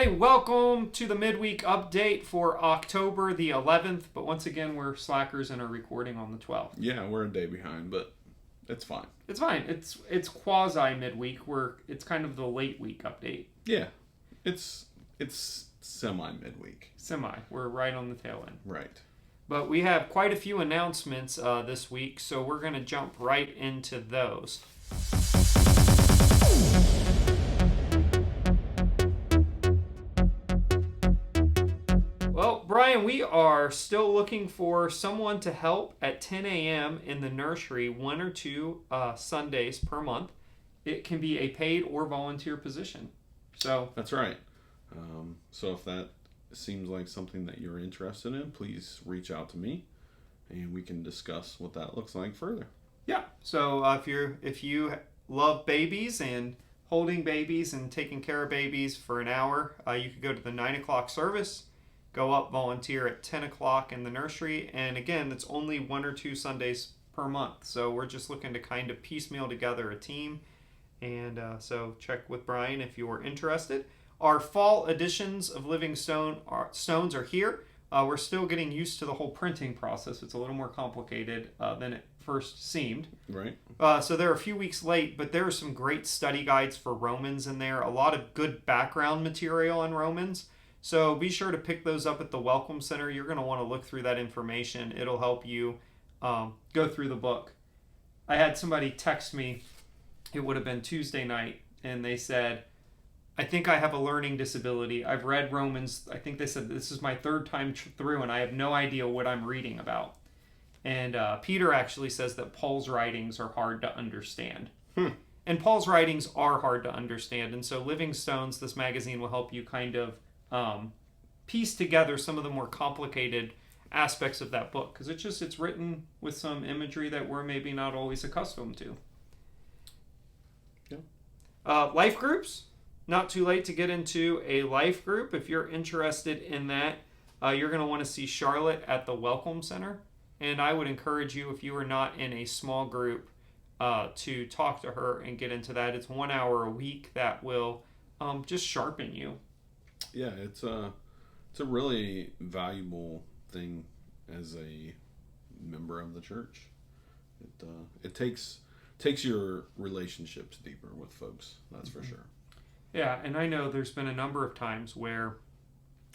everybody. Welcome to the Midweek update for October the 11th. But once again, we're slackers and are recording on the 12th. Yeah, we're a day behind, but it's fine. It's fine. It's quasi midweek. It's kind of the late week update. Yeah, it's semi midweek. We're right on the tail end. Right. But we have quite a few announcements this week, so we're going to jump right into those. Well, Brian, we are still looking for someone to help at 10 a.m. in the nursery 1 or 2 Sundays per month. It can be a paid or volunteer position. So that's right. So if that seems like something that you're interested in, please reach out to me, and we can discuss what that looks like further. Yeah. So if you love babies and holding babies and taking care of babies for an hour, you could go to the 9 o'clock service. Go up, volunteer at 10 o'clock in the nursery. And again, that's only 1 or 2 Sundays per month. So we're just looking to kind of piecemeal together a team. And so check with Brian if you're interested. Our fall editions of Living Stones are here. We're still getting used to the whole printing process. It's a little more complicated than it first seemed. Right. So they're a few weeks late, but there are some great study guides for Romans in there. A lot of good background material on Romans. So be sure to pick those up at the Welcome Center. You're going to want to look through that information. It'll help you go through the book. I had somebody text me, it would have been Tuesday night, and they said, I think I have a learning disability. I've read Romans. I think they said this is my 3rd time through, and I have no idea what I'm reading about. And Peter actually says that Paul's writings are hard to understand. And Paul's writings are hard to understand. And so Living Stones, this magazine, will help you kind of piece together some of the more complicated aspects of that book, because it's written with some imagery that we're maybe not always accustomed to. Yeah. Life groups, not too late to get into a life group. If you're interested in that, you're going to want to see Charlotte at the Welcome Center, and I would encourage you, if you are not in a small group, to talk to her and get into that. It's 1 hour a week that will just sharpen you. Yeah, it's a really valuable thing as a member of the church. It takes your relationships deeper with folks, that's for sure. Yeah, and I know there's been a number of times where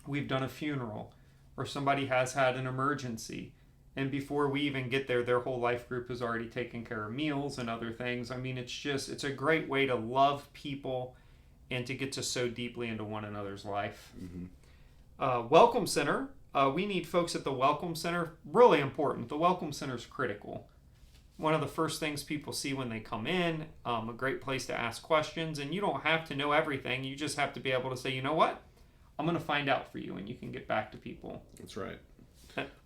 we've done a funeral or somebody has had an emergency, and before we even get there, their whole life group has already taken care of meals and other things. I mean, it's a great way to love people and to get to so deeply into one another's life. Mm-hmm. Welcome Center. We need folks at the Welcome Center. Really important. The Welcome Center is critical. One of the first things people see when they come in, a great place to ask questions. And you don't have to know everything. You just have to be able to say, you know what? I'm going to find out for you, and you can get back to people. That's right.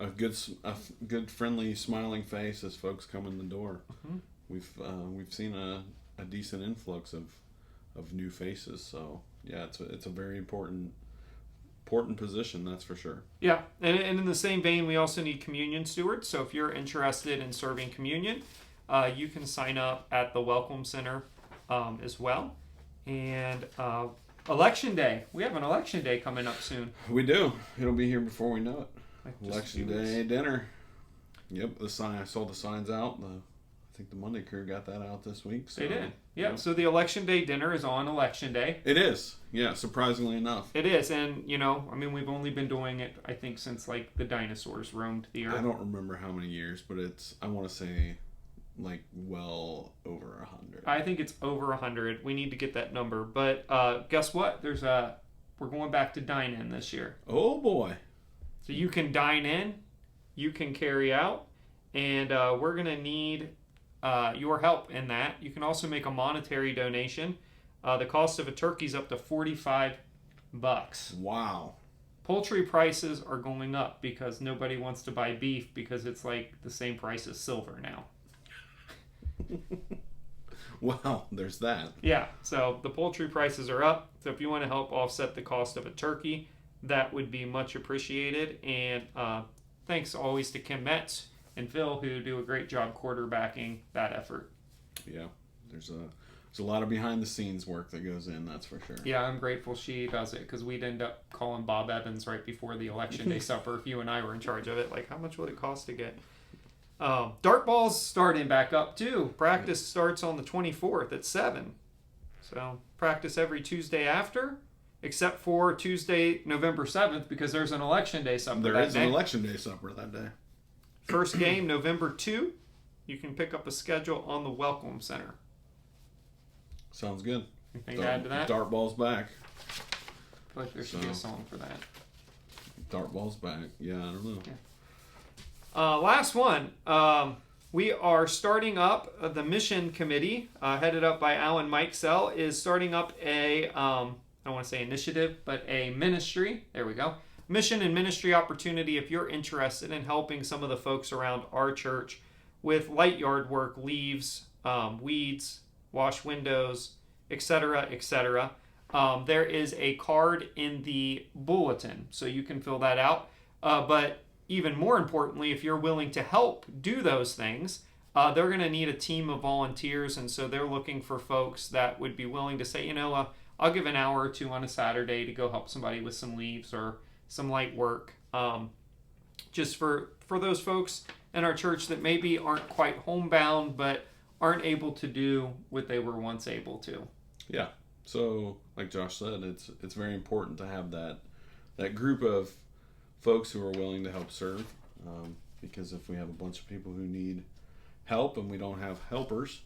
A good, friendly, smiling face as folks come in the door. Mm-hmm. We've seen a decent influx of new faces, so yeah, it's a very important position, that's for sure. Yeah, and in the same vein, we also need communion stewards. So if you're interested in serving communion, you can sign up at the Welcome Center as well. And Election Day, we have an Election Day coming up soon. We do. It'll be here before we know it. Like Election Day dinner. Yep, I saw the signs out. I think the Monday crew got that out this week. So, they did. Yeah, so the Election Day dinner is on Election Day. It is. Yeah, surprisingly enough. It is, and we've only been doing it, I think, since like the dinosaurs roamed the earth. I don't remember how many years, but I want to say like well over 100. I think it's over 100. We need to get that number. But guess what? We're going back to dine-in this year. Oh boy. So you can dine in, you can carry out, and we're going to need your help in that. You can also make a monetary donation. The cost of a turkey is up to $45. Wow. Poultry prices are going up because nobody wants to buy beef because it's like the same price as silver now. Wow, there's that. Yeah, so the poultry prices are up. So if you want to help offset the cost of a turkey, that would be much appreciated. And thanks always to Kim Metz and Phil, who do a great job quarterbacking that effort. Yeah, there's There's a lot of behind the scenes work that goes in, that's for sure. Yeah, I'm grateful she does it, because we'd end up calling Bob Evans right before the election day supper if you and I were in charge of it. Like, how much would it cost to get? Dart ball's starting back up too. Practice starts on the 24th at 7. So practice every Tuesday after, except for Tuesday, November 7th, because there's an election day supper There that is day. an election day supper that day. First game, November 2. You can pick up a schedule on the Welcome Center. Sounds good. Anything to add to that? Dart ball's back. I feel like there should be a song for that. Dart ball's back. Yeah, I don't know. Yeah. Last one. We are starting up the mission committee, headed up by Alan Mikesell, is starting up a, I don't want to say initiative, but a ministry. There we go. Mission and ministry opportunity if you're interested in helping some of the folks around our church with light yard work, leaves, weeds, wash windows, etc., etc. There is a card in the bulletin, so you can fill that out. But even more importantly, if you're willing to help do those things, they're going to need a team of volunteers, and so they're looking for folks that would be willing to say, I'll give an hour or two on a Saturday to go help somebody with some leaves or some light work. Just for those folks in our church that maybe aren't quite homebound, but aren't able to do what they were once able to. Yeah. So, like Josh said, it's very important to have that group of folks who are willing to help serve, because if we have a bunch of people who need help and we don't have helpers,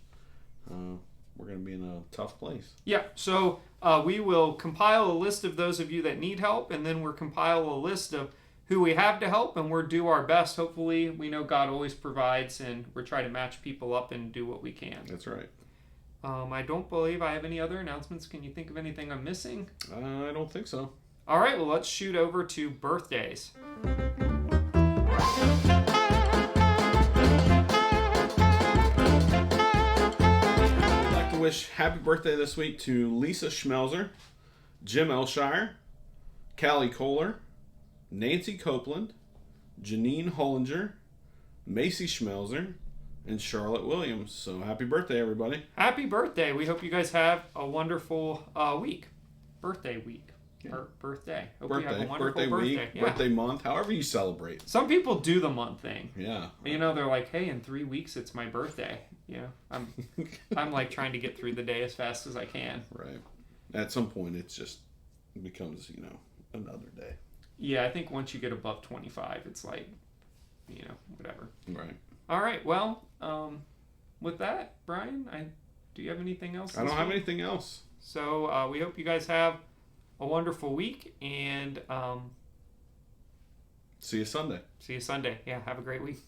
we're going to be in a tough place. Yeah, so we will compile a list of those of you that need help, and then we'll compile a list of who we have to help, and we'll do our best. Hopefully, we know God always provides, and we're trying to match people up and do what we can. That's right. I don't believe I have any other announcements. Can you think of anything I'm missing? I don't think so. All right, well, let's shoot over to birthdays. I'd like to wish happy birthday this week to Lisa Schmelzer, Jim Elshire, Callie Kohler, Nancy Copeland, Janine Hollinger, Macy Schmelzer, and Charlotte Williams. So happy birthday, everybody. Happy birthday. We hope you guys have a wonderful week. Birthday week. Yeah. Or birthday. Hope Birthday, you have a wonderful birthday birthday. week, Yeah. birthday month, however you celebrate. Some people do the month thing. Yeah. They're like, hey, in 3 weeks it's my birthday. I'm like trying to get through the day as fast as I can. Right. At some point, it just becomes, another day. Yeah, I think once you get above 25, it's like, whatever. Right. All right. Well, with that, Brian, do you have anything else? I don't have anything else. So we hope you guys have a wonderful week, and See you Sunday. see you Sunday. Yeah, have a great week.